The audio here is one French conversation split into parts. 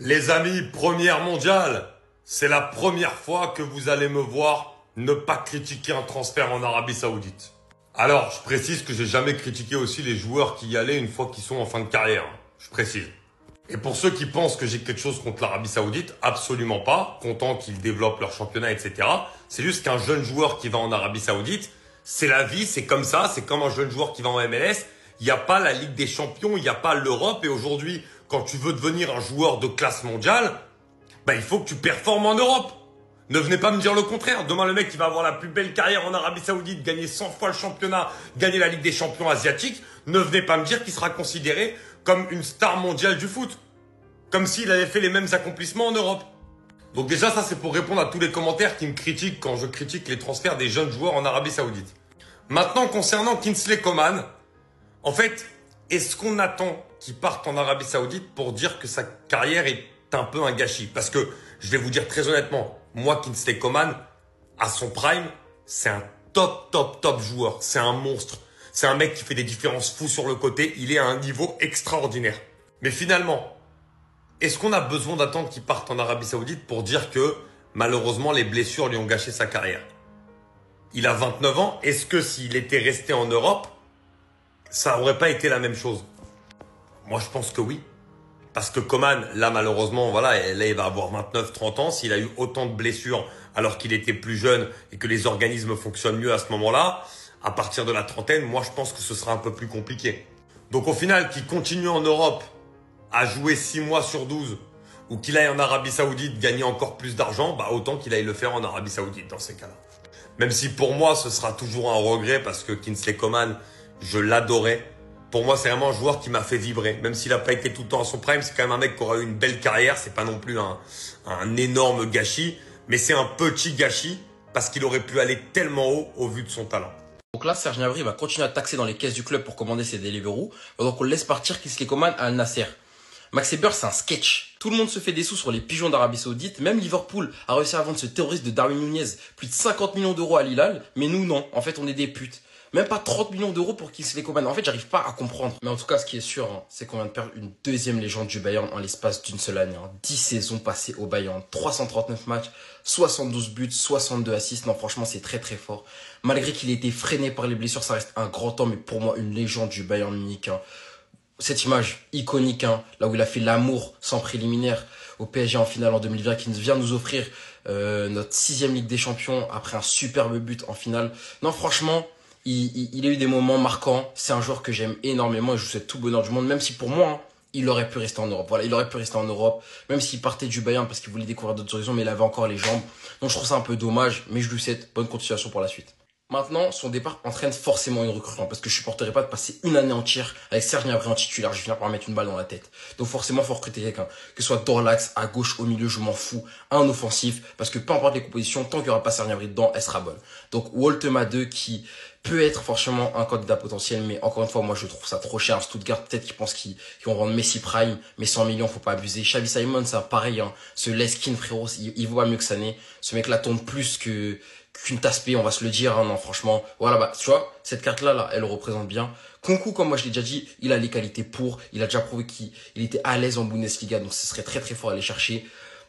Les amis, première mondiale, c'est la première fois que vous allez me voir ne pas critiquer un transfert en Arabie Saoudite. Alors, je précise que j'ai jamais critiqué aussi les joueurs qui y allaient une fois qu'ils sont en fin de carrière. Je précise. Et pour ceux qui pensent que j'ai quelque chose contre l'Arabie Saoudite, absolument pas. Content qu'ils développent leur championnat, etc. C'est juste qu'un jeune joueur qui va en Arabie Saoudite, c'est la vie, c'est comme ça. C'est comme un jeune joueur qui va en MLS. Il n'y a pas la Ligue des Champions, il n'y a pas l'Europe. Et aujourd'hui, quand tu veux devenir un joueur de classe mondiale, il faut que tu performes en Europe. Ne venez pas me dire le contraire. Demain, le mec, il va avoir la plus belle carrière en Arabie Saoudite, gagner 100 fois le championnat, gagner la Ligue des Champions asiatiques. Ne venez pas me dire qu'il sera considéré comme une star mondiale du foot. Comme s'il avait fait les mêmes accomplissements en Europe. Donc déjà, ça, c'est pour répondre à tous les commentaires qui me critiquent quand je critique les transferts des jeunes joueurs en Arabie Saoudite. Maintenant, concernant Kingsley Coman, en fait, est-ce qu'on attend qu'il parte en Arabie Saoudite pour dire que sa carrière est un peu un gâchis? Parce que, je vais vous dire très honnêtement, moi, Kingsley Coman, à son prime, c'est un top joueur. C'est un monstre. C'est un mec qui fait des différences fous sur le côté. Il est à un niveau extraordinaire. Mais finalement, est-ce qu'on a besoin d'attendre qu'il parte en Arabie Saoudite pour dire que, malheureusement, les blessures lui ont gâché sa carrière? Il a 29 ans. Est-ce que s'il était resté en Europe, ça n'aurait pas été la même chose? Moi, je pense que oui. Parce que Coman, là, malheureusement, voilà, là, il va avoir 29-30 ans. S'il a eu autant de blessures alors qu'il était plus jeune et que les organismes fonctionnent mieux à ce moment-là, à partir de la trentaine, moi, je pense que ce sera un peu plus compliqué. Donc, au final, qu'il continue en Europe à jouer 6 mois sur 12 ou qu'il aille en Arabie Saoudite gagner encore plus d'argent, autant qu'il aille le faire en Arabie Saoudite dans ces cas-là. Même si pour moi, ce sera toujours un regret parce que Kingsley Coman, je l'adorais. Pour moi, c'est vraiment un joueur qui m'a fait vibrer. Même s'il n'a pas été tout le temps à son prime, c'est quand même un mec qui aura eu une belle carrière. C'est pas non plus un énorme gâchis, mais c'est un petit gâchis parce qu'il aurait pu aller tellement haut au vu de son talent. Donc là, Serge Gnabry va continuer à taxer dans les caisses du club pour commander ses Deliveroo. Donc on le laisse partir Kingsley Coman à Al Nasser. Max Eber, c'est un sketch. Tout le monde se fait des sous sur les pigeons d'Arabie Saoudite. Même Liverpool a réussi à vendre ce terroriste de Darwin Nunez plus de 50 millions d'euros à Al-Hilal. Mais nous, non. En fait, on est des putes. Même pas 30 millions d'euros pour Kingsley Coman. En fait, j'arrive pas à comprendre. Mais en tout cas, ce qui est sûr, c'est qu'on vient de perdre une deuxième légende du Bayern en l'espace d'une seule année. 10 saisons passées au Bayern, 339 matchs, 72 buts, 62 assists. Non, franchement, c'est très très fort. Malgré qu'il ait été freiné par les blessures, ça reste un grand homme, mais pour moi, une légende du Bayern Munich. Cette image iconique, là où il a fait l'amour sans préliminaire au PSG en finale en 2020, qui vient nous offrir notre 6e Ligue des Champions après un superbe but en finale. Non, franchement, il a eu des moments marquants. C'est un joueur que j'aime énormément et je vous souhaite tout le bonheur du monde, même si pour moi, il aurait pu rester en Europe. Voilà, il aurait pu rester en Europe, même s'il partait du Bayern parce qu'il voulait découvrir d'autres horizons, mais il avait encore les jambes. Donc je trouve ça un peu dommage, mais je lui souhaite bonne continuation pour la suite. Maintenant, son départ entraîne forcément une recrue, parce que je supporterais pas de passer une année entière avec Serge Gnabry en titulaire. Je vais finir par mettre une balle dans la tête. Donc forcément, faut recruter quelqu'un. Que ce soit dans l'axe, à gauche, au milieu, je m'en fous. Un offensif, parce que peu importe les compositions, tant qu'il y aura pas Serge Gnabry dedans, elle sera bonne. Donc Woltema 2 qui peut être forcément un candidat potentiel, mais encore une fois, moi je trouve ça trop cher. Stuttgart, peut-être qu'ils pensent qu'ils vont vendre Messi Prime, mais 100 millions, faut pas abuser. Xavi Simons, ça pareil, ce Leskin, frérot, il vaut pas mieux que ça n'est. Ce mec-là tourne plus qu'une tasse P, on va se le dire, non, franchement. Voilà, tu vois, cette carte-là, elle le représente bien. Kunku, comme moi je l'ai déjà dit, il a les qualités pour, il a déjà prouvé qu'il était à l'aise en Bundesliga, donc ce serait très très fort à aller chercher.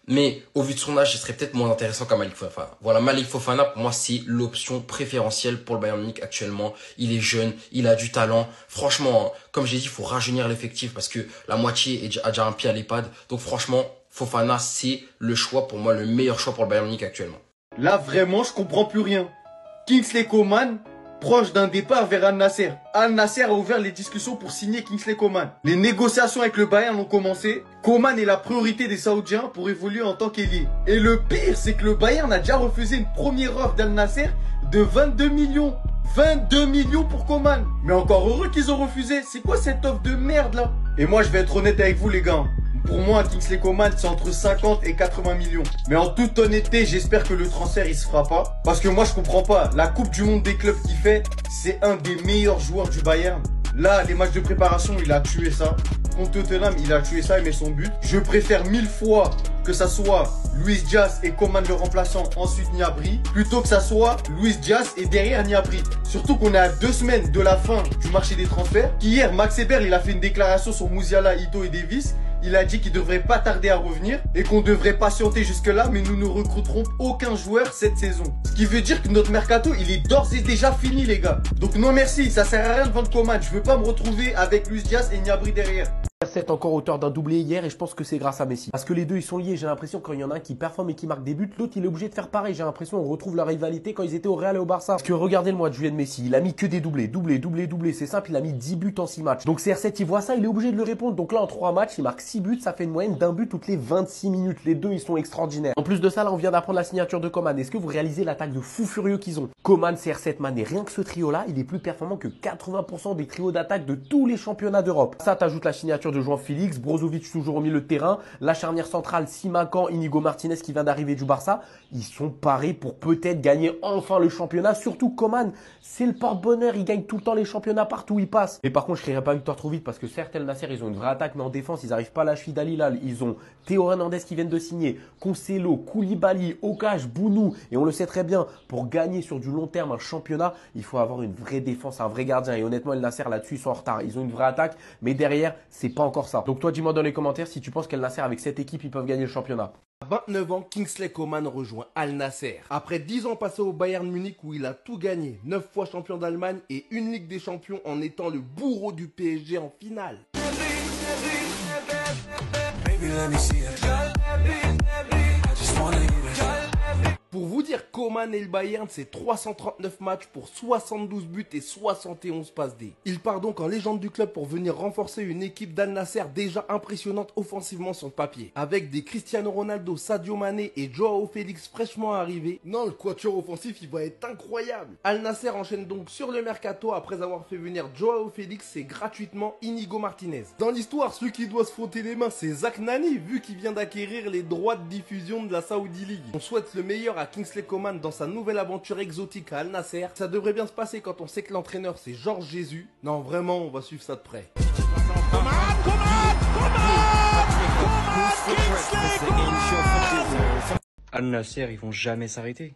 Mais au vu de son âge, ce serait peut-être moins intéressant qu'un Malik Fofana. Voilà, Malik Fofana, pour moi, c'est l'option préférentielle pour le Bayern Munich actuellement. Il est jeune, il a du talent. Franchement, comme j'ai dit, il faut rajeunir l'effectif parce que la moitié a déjà un pied à l'EHPAD. Donc franchement, Fofana, c'est le choix, pour moi, le meilleur choix pour le Bayern Munich actuellement. Là, vraiment, je comprends plus rien. Kingsley Coman, proche d'un départ vers Al Nasser. Al Nasser a ouvert les discussions pour signer Kingsley Coman. Les négociations avec le Bayern ont commencé. Coman est la priorité des Saoudiens pour évoluer en tant qu'ailier. Et le pire, c'est que le Bayern a déjà refusé une première offre d'Al Nasser de 22 millions. 22 millions pour Coman. Mais encore heureux qu'ils ont refusé. C'est quoi cette offre de merde là? Et moi, je vais être honnête avec vous les gars. Pour moi, Kingsley Coman, c'est entre 50 et 80 millions. Mais en toute honnêteté, j'espère que le transfert, il se fera pas. Parce que moi, je comprends pas. La Coupe du Monde des clubs qu'il fait, c'est un des meilleurs joueurs du Bayern. Là, les matchs de préparation, il a tué ça. Contre Tottenham, il a tué ça et met son but. Je préfère 1000 fois que ça soit Luis Diaz et Coman le remplaçant, ensuite Gnabry, plutôt que ça soit Luis Diaz et derrière Gnabry. Surtout qu'on est à 2 semaines de la fin du marché des transferts. Qu'hier, Max Eber, il a fait une déclaration sur Musiala, Ito et Davis. Il a dit qu'il devrait pas tarder à revenir et qu'on devrait patienter jusque-là, mais nous ne recruterons aucun joueur cette saison. Ce qui veut dire que notre mercato, il est d'ores et déjà fini, les gars. Donc non merci, ça sert à rien de vendre Coman. Je veux pas me retrouver avec Luis Diaz et Gnabry derrière. CR7 encore auteur d'un doublé hier et je pense que c'est grâce à Messi. Parce que les deux ils sont liés, j'ai l'impression quand il y en a un qui performe et qui marque des buts, l'autre il est obligé de faire pareil. J'ai l'impression on retrouve la rivalité quand ils étaient au Real et au Barça. Parce que regardez le mois de juillet de Messi, il a mis que des doublés, doublés, c'est simple, il a mis 10 buts en 6 matchs. Donc CR7 il voit ça, il est obligé de le répondre. Donc là en 3 matchs, il marque 6 buts, ça fait une moyenne d'un but toutes les 26 minutes. Les deux ils sont extraordinaires. En plus de ça, là on vient d'apprendre la signature de Coman. Est-ce que vous réalisez l'attaque de fou furieux qu'ils ont? Coman, CR7, Mané, rien que ce trio là, il est plus performant que 80% des trios d'attaque de tous les championnats d'Europe. Ça t'ajoute la signature de João Félix, Brozovic toujours au milieu de terrain, la charnière centrale, Simakan, Inigo Martinez qui vient d'arriver du Barça. Ils sont parés pour peut-être gagner enfin le championnat. Surtout Coman, c'est le porte-bonheur, il gagne tout le temps les championnats partout où il passe. Mais par contre, je ne crierai pas victoire trop vite parce que certes, El Nasser, ils ont une vraie attaque, mais en défense, ils n'arrivent pas à la cheville d'Al Hilal. Ils ont Théo Hernandez qui viennent de signer, Cancelo, Koulibaly, Okaj, Bounou. Et on le sait très bien, pour gagner sur du long terme un championnat, il faut avoir une vraie défense, un vrai gardien. Et honnêtement, El Nasser là-dessus, ils sont en retard. Ils ont une vraie attaque, mais derrière, c'est pas encore ça. Donc toi, dis-moi dans les commentaires si tu penses qu'El Nasser, avec cette équipe, ils peuvent gagner le championnat. À 29 ans, Kingsley Coman rejoint Al Nasser. Après 10 ans passés au Bayern Munich où il a tout gagné, 9 fois champion d'Allemagne et une Ligue des Champions en étant le bourreau du PSG en finale. Pour vous dire, Coman et le Bayern, c'est 339 matchs pour 72 buts et 71 passes D. Il part donc en légende du club pour venir renforcer une équipe d'Al Nasser déjà impressionnante offensivement sur le papier. Avec des Cristiano Ronaldo, Sadio Mané et Joao Félix fraîchement arrivés, non, le quatuor offensif, il va être incroyable. Al Nasser enchaîne donc sur le mercato après avoir fait venir Joao Félix et gratuitement Inigo Martinez. Dans l'histoire, celui qui doit se frotter les mains, c'est Zak Nani, vu qu'il vient d'acquérir les droits de diffusion de la Saudi League. On souhaite le meilleur à Kingsley Coman dans sa nouvelle aventure exotique à Al Nasser. Ça devrait bien se passer quand on sait que l'entraîneur c'est Georges Jesus. Non, vraiment, on va suivre ça de près. Al Nasser, ils vont jamais s'arrêter.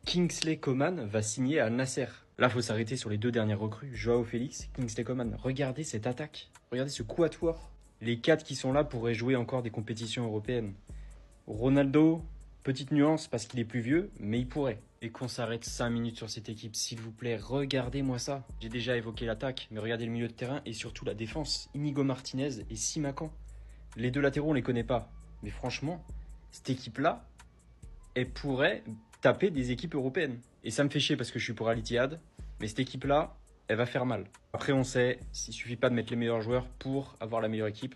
Kingsley Coman va signer à Al Nasser. Là, faut s'arrêter sur les deux dernières recrues, Joao Félix, Kingsley Coman. Regardez cette attaque. Regardez ce quatuor. Les 4 qui sont là pourraient jouer encore des compétitions européennes. Ronaldo, petite nuance parce qu'il est plus vieux, mais il pourrait. Et qu'on s'arrête 5 minutes sur cette équipe, s'il vous plaît, regardez-moi ça. J'ai déjà évoqué l'attaque, mais regardez le milieu de terrain et surtout la défense. Inigo Martinez et Simakan. Les deux latéraux, on les connaît pas. Mais franchement, cette équipe-là, elle pourrait taper des équipes européennes. Et ça me fait chier parce que je suis pour Al Ittihad, mais cette équipe-là, elle va faire mal. Après, on sait, il suffit pas de mettre les meilleurs joueurs pour avoir la meilleure équipe.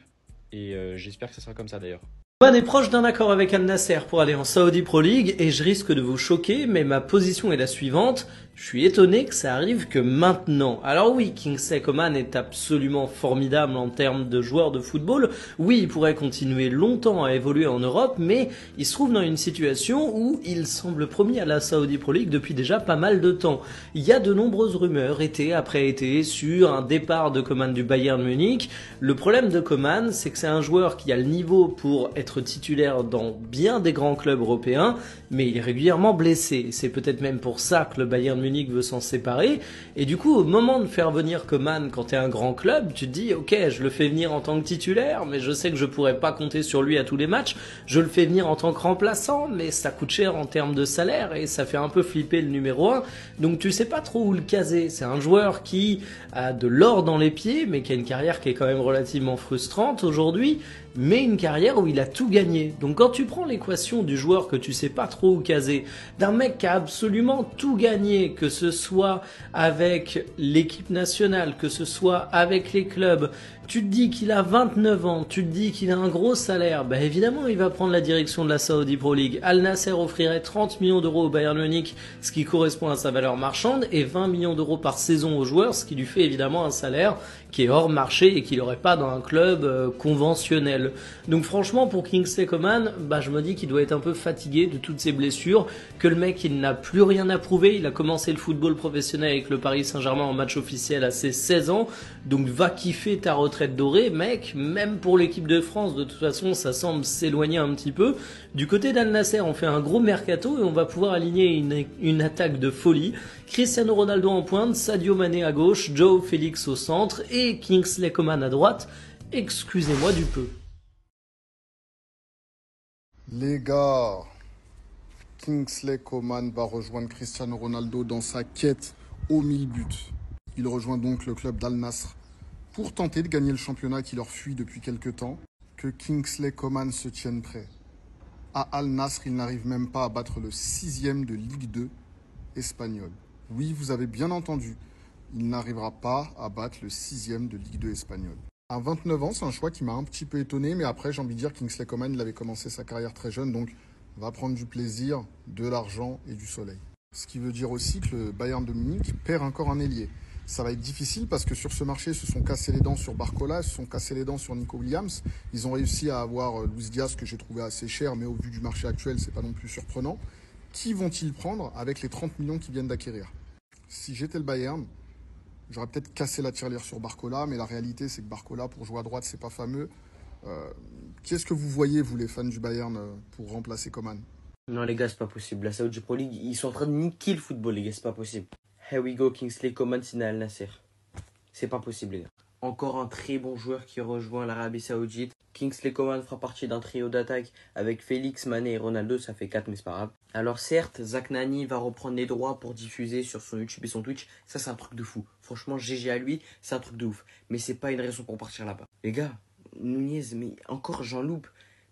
Et j'espère que ça sera comme ça d'ailleurs. Coman est proche d'un accord avec Al Nasser pour aller en Saudi Pro League et je risque de vous choquer, mais ma position est la suivante. Je suis étonné que ça arrive que maintenant. Alors oui, Kingsley Coman est absolument formidable en termes de joueur de football. Oui, il pourrait continuer longtemps à évoluer en Europe, mais il se trouve dans une situation où il semble promis à la Saudi Pro League depuis déjà pas mal de temps. Il y a de nombreuses rumeurs, été après été, sur un départ de Coman du Bayern Munich. Le problème de Coman, c'est que c'est un joueur qui a le niveau pour être titulaire dans bien des grands clubs européens, mais il est régulièrement blessé. C'est peut-être même pour ça que le Bayern Munich veut s'en séparer. Et du coup, au moment de faire venir Coman quand t'es un grand club, tu te dis, ok, je le fais venir en tant que titulaire, mais je sais que je pourrais pas compter sur lui à tous les matchs. Je le fais venir en tant que remplaçant, mais ça coûte cher en termes de salaire et ça fait un peu flipper le numéro 1. Donc tu sais pas trop où le caser. C'est un joueur qui a de l'or dans les pieds, mais qui a une carrière qui est quand même relativement frustrante aujourd'hui, mais une carrière où il a tout gagné. Donc quand tu prends l'équation du joueur que tu sais pas trop où caser, d'un mec qui a absolument tout gagné, que ce soit avec l'équipe nationale, que ce soit avec les clubs, tu te dis qu'il a 29 ans, tu te dis qu'il a un gros salaire, bah évidemment il va prendre la direction de la Saudi Pro League. Al Nasser offrirait 30 millions d'euros au Bayern Munich, ce qui correspond à sa valeur marchande, et 20 millions d'euros par saison aux joueurs, ce qui lui fait évidemment un salaire qui est hors marché et qu'il n'aurait pas dans un club conventionnel. Donc franchement pour Kingsley Coman, bah je me dis qu'il doit être un peu fatigué de toutes ces blessures, que le mec il n'a plus rien à prouver, il a commencé le football professionnel avec le Paris Saint-Germain en match officiel à ses 16 ans, donc va kiffer ta retraite dorée mec, même pour l'équipe de France de toute façon ça semble s'éloigner un petit peu. Du côté d'Al Nasser on fait un gros mercato et on va pouvoir aligner une attaque de folie. Cristiano Ronaldo en pointe, Sadio Mané à gauche, Joao Félix au centre et Kingsley Coman à droite, excusez-moi du peu. Les gars, Kingsley Coman va rejoindre Cristiano Ronaldo dans sa quête aux 1000 buts. Il rejoint donc le club d'Al Nassr pour tenter de gagner le championnat qui leur fuit depuis quelques temps. Que Kingsley Coman se tienne prêt. À Al Nassr, il n'arrive même pas à battre le 6e de Ligue 2 espagnol. Oui, vous avez bien entendu, il n'arrivera pas à battre le 6e de Ligue 2 espagnol. À 29 ans, c'est un choix qui m'a un petit peu étonné, mais après, j'ai envie de dire, Kingsley Coman, il avait commencé sa carrière très jeune, donc va prendre du plaisir, de l'argent et du soleil. Ce qui veut dire aussi que le Bayern de Munich perd encore un ailier. Ça va être difficile parce que sur ce marché, ils se sont cassés les dents sur Barcola, ils se sont cassés les dents sur Nico Williams. Ils ont réussi à avoir Luis Diaz, que j'ai trouvé assez cher, mais au vu du marché actuel, c'est pas non plus surprenant. Qui vont-ils prendre avec les 30 millions qu'ils viennent d'acquérir? Si j'étais le Bayern, j'aurais peut-être cassé la tirelire sur Barcola, mais la réalité, c'est que Barcola, pour jouer à droite, c'est pas fameux. Qu'est-ce que vous voyez, vous, les fans du Bayern, pour remplacer Coman? Non les gars, c'est pas possible. La Saudi Pro League, ils sont en train de niquer le football les gars, c'est pas possible. Here we go, Kingsley Coman signé à Al Nassr. C'est pas possible les gars. Encore un très bon joueur qui rejoint l'Arabie Saoudite. Kingsley Coman fera partie d'un trio d'attaque avec Félix, Mané et Ronaldo, ça fait 4 mais c'est pas grave. Alors certes, Zach Nani va reprendre les droits pour diffuser sur son YouTube et son Twitch, ça c'est un truc de fou. Franchement, GG à lui, c'est un truc de ouf. Mais c'est pas une raison pour partir là-bas. Les gars, Nunez, mais encore j'en loupe.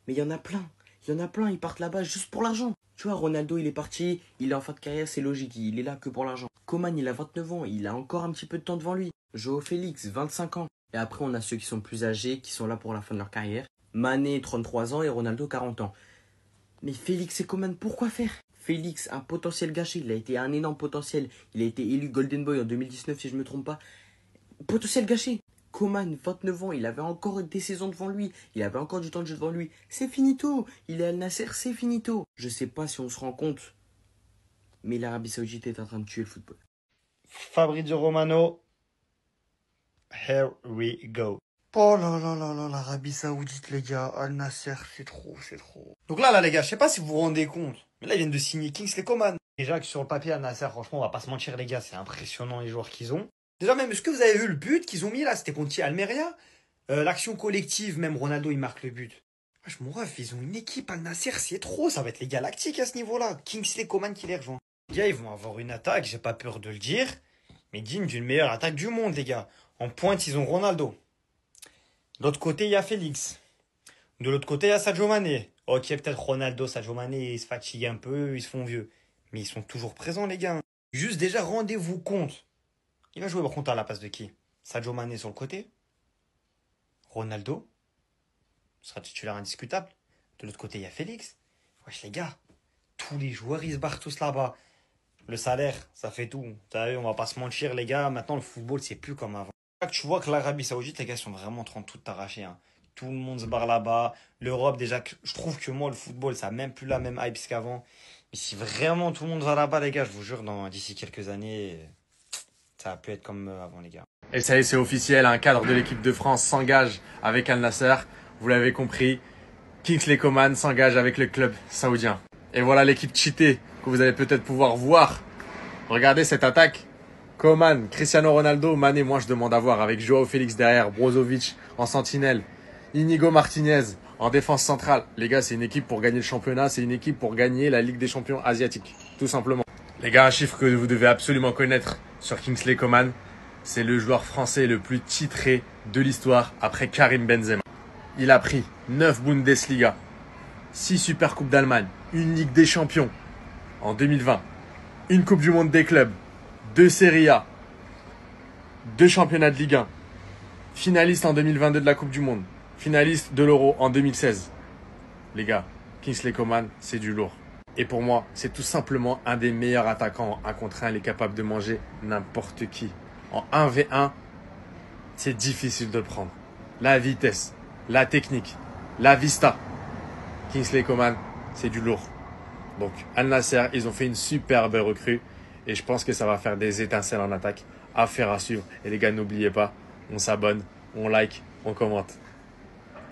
Mais il y en a plein. Il y en a plein, ils partent là-bas juste pour l'argent. Tu vois, Ronaldo, il est parti, il est en fin de carrière, c'est logique, il est là que pour l'argent. Coman, il a 29 ans, il a encore un petit peu de temps devant lui. Joao Félix, 25 ans. Et après, on a ceux qui sont plus âgés, qui sont là pour la fin de leur carrière. Mané, 33 ans et Ronaldo, 40 ans. Mais Félix et Coman, pourquoi faire? Félix, un potentiel gâché, il a été un énorme potentiel. Il a été élu Golden Boy en 2019, si je ne me trompe pas. Potentiel gâché. Coman, 29 ans, il avait encore des saisons devant lui, il avait encore du temps de jeu devant lui. C'est finito, il est Al Nassr, c'est finito. Je sais pas si on se rend compte, mais l'Arabie Saoudite est en train de tuer le football. Fabrizio Romano, here we go. Oh là là là là, l'Arabie Saoudite, les gars, Al Nassr, c'est trop, c'est trop. Donc là, les gars, je sais pas si vous vous rendez compte, mais là, ils viennent de signer Kingsley Coman. Déjà que sur le papier, Al Nassr, franchement, on va pas se mentir, les gars, c'est impressionnant les joueurs qu'ils ont. Déjà même, est-ce que vous avez vu le but qu'ils ont mis là? C'était contre Almeria. L'action collective, même Ronaldo, il marque le but. Wesh, mon ref, ils ont une équipe, Al Nassr, c'est trop, ça va être les galactiques à ce niveau-là. Kingsley Coman qui les rejoint. Les gars, ils vont avoir une attaque, j'ai pas peur de le dire, mais digne d'une meilleure attaque du monde, les gars. En pointe, ils ont Ronaldo. De l'autre côté, il y a Félix. De l'autre côté, il y a Sadio Mané. Ok, peut-être Ronaldo, Sadio Mané, ils se fatiguent un peu, ils se font vieux. Mais ils sont toujours présents, les gars. Juste déjà, rendez-vous compte. Il va jouer par contre à la place de qui? Sadio Mané sur le côté. Ronaldo sera titulaire indiscutable. De l'autre côté, il y a Félix. Wesh, les gars, tous les joueurs, ils se barrent tous là-bas. Le salaire, ça fait tout. T'as vu, on va pas se mentir, les gars. Maintenant, le football, c'est plus comme avant. Tu vois que l'Arabie Saoudite, les gars, ils sont vraiment en train de tout arracher. Hein. Tout le monde se barre là-bas. L'Europe, déjà, je trouve que moi, le football, ça n'a même plus la même hype qu'avant. Mais si vraiment tout le monde va là-bas, les gars, je vous jure, d'ici quelques années, ça va plus être comme avant, les gars. Et ça y est, c'est officiel, un cadre de l'équipe de France s'engage avec Al Nassr. Vous l'avez compris, Kingsley Coman s'engage avec le club saoudien. Et voilà l'équipe cheatée que vous allez peut-être pouvoir voir. Regardez cette attaque. Coman, Cristiano Ronaldo, Mané, moi je demande à voir avec Joao Félix derrière, Brozovic en sentinelle, Inigo Martinez en défense centrale. Les gars, c'est une équipe pour gagner le championnat, c'est une équipe pour gagner la Ligue des champions asiatique, tout simplement. Les gars, un chiffre que vous devez absolument connaître sur Kingsley Coman, c'est le joueur français le plus titré de l'histoire après Karim Benzema. Il a pris 9 Bundesliga, 6 Super Coupes d'Allemagne, une Ligue des Champions en 2020, une Coupe du Monde des clubs, 2 Serie A, 2 championnats de Ligue 1, finaliste en 2022 de la Coupe du Monde, finaliste de l'Euro en 2016. Les gars, Kingsley Coman, c'est du lourd. Et pour moi, c'est tout simplement un des meilleurs attaquants en 1 contre 1. Il est capable de manger n'importe qui. En 1v1, c'est difficile de le prendre. La vitesse, la technique, la vista. Kingsley Coman, c'est du lourd. Donc, Al Nassr, ils ont fait une superbe recrue. Et je pense que ça va faire des étincelles en attaque. Affaire à suivre. Et les gars, n'oubliez pas, on s'abonne, on like, on commente.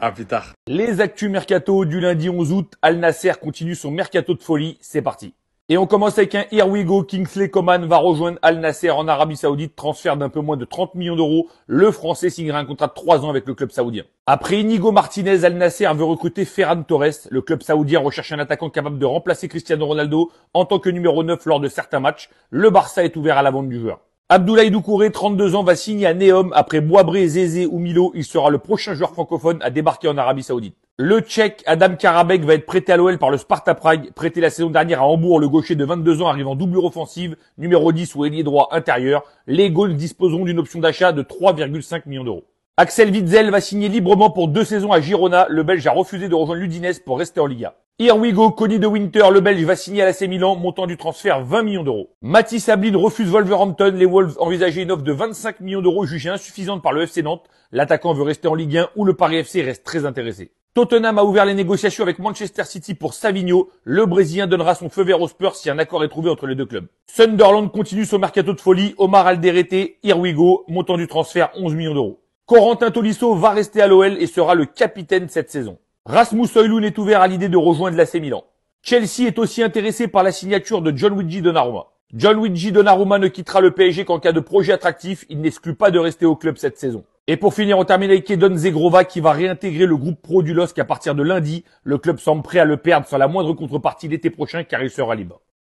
À plus tard. Les actus mercato du lundi 11 août. Al Nassr continue son mercato de folie. C'est parti. Et on commence avec un Here we go. Kingsley Coman va rejoindre Al Nasser en Arabie Saoudite. Transfert d'un peu moins de 30 millions d'euros. Le Français signera un contrat de 3 ans avec le club saoudien. Après Inigo Martinez, Al Nasser veut recruter Ferran Torres. Le club saoudien recherche un attaquant capable de remplacer Cristiano Ronaldo en tant que numéro 9 lors de certains matchs. Le Barça est ouvert à la vente du joueur. Abdoulaye Doucouré, 32 ans, va signer à Neom. Après Boabré, Zézé ou Milo, il sera le prochain joueur francophone à débarquer en Arabie Saoudite. Le Tchèque Adam Karabek va être prêté à l'OL par le Sparta Prague. Prêté la saison dernière à Hambourg, le gaucher de 22 ans arrive en doublure offensive, numéro 10 ou ailier droit intérieur. Les Gaules disposeront d'une option d'achat de 3,5 millions d'euros. Axel Witsel va signer librement pour 2 saisons à Girona. Le Belge a refusé de rejoindre l'Udinese pour rester en Liga. Here we go, Conny de Winter, le Belge va signer à l'AC Milan, montant du transfert 20 millions d'euros. Mathis Sablin refuse Wolverhampton, les Wolves envisageaient une offre de 25 millions d'euros jugée insuffisante par le FC Nantes. L'attaquant veut rester en Ligue 1 où le Paris FC reste très intéressé. Tottenham a ouvert les négociations avec Manchester City pour Savigno. Le Brésilien donnera son feu vert aux Spurs si un accord est trouvé entre les deux clubs. Sunderland continue son mercato de folie. Omar Alderete, here we go, montant du transfert 11 millions d'euros. Corentin Tolisso va rester à l'OL et sera le capitaine cette saison. Rasmus Højlund est ouvert à l'idée de rejoindre l'AC Milan. Chelsea est aussi intéressé par la signature de Gianluigi Donnarumma. Gianluigi Donnarumma ne quittera le PSG qu'en cas de projet attractif. Il n'exclut pas de rester au club cette saison. Et pour finir, on termine avec Edon Zegrova qui va réintégrer le groupe pro du LOSC à partir de lundi. Le club semble prêt à le perdre sans la moindre contrepartie l'été prochain car il sera libre.